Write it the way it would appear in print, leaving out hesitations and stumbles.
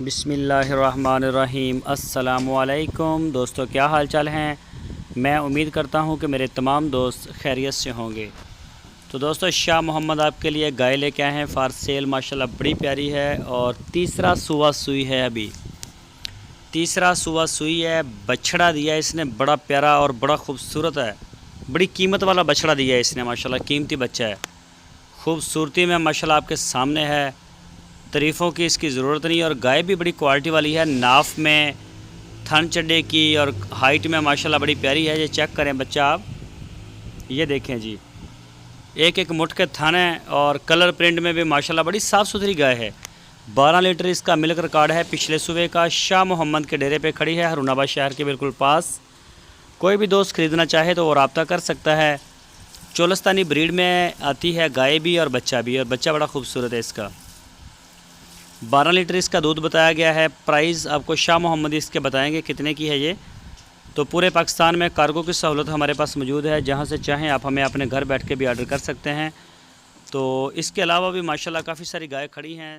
बिस्मिल्लाहिर्रहमानिर्रहीम। अस्सलामुअलैकुम दोस्तों, क्या हाल चाल हैं। मैं उम्मीद करता हूं कि मेरे तमाम दोस्त खैरियत से होंगे। तो दोस्तों, शाह मोहम्मद आपके लिए गाय लेके आए हैं फ़ार सेल। माशाल्लाह बड़ी प्यारी है और तीसरा सुबह सुई है। अभी तीसरा सुबह सुई है। बछड़ा दिया इसने बड़ा प्यारा और बड़ा खूबसूरत है। बड़ी कीमत वाला बछड़ा दिया है इसने। माशाल्लाह कीमती बच्चा है। खूबसूरती में माशाल्लाह आपके सामने है। तारीफ़ों की इसकी ज़रूरत नहीं। और गाय भी बड़ी क्वालिटी वाली है। नाफ में, थन चड्डे की और हाइट में माशाल्लाह बड़ी प्यारी है। ये चेक करें बच्चा आप, ये देखें जी, एक एक मुठ के थन है और कलर प्रिंट में भी माशाल्लाह बड़ी साफ़ सुथरी गाय है। 12 लीटर इसका मिल्क रिकॉर्ड है पिछले सुबह का। शाह मोहम्मद के डेरे पे खड़ी है, हरूनाबाद शहर के बिल्कुल पास। कोई भी दोस्त ख़रीदना चाहे तो वो रब्ता कर सकता है। चोलस्तानी ब्रीड में आती है गाय भी और बच्चा भी, और बच्चा बड़ा खूबसूरत है इसका। 12 लीटर इसका दूध बताया गया है। प्राइस आपको शाह मोहम्मद इसके बताएंगे कितने की है ये। तो पूरे पाकिस्तान में कार्गो की सहूलत हमारे पास मौजूद है। जहां से चाहें आप हमें अपने घर बैठ के भी ऑर्डर कर सकते हैं। तो इसके अलावा भी माशाल्लाह काफ़ी सारी गाय खड़ी हैं।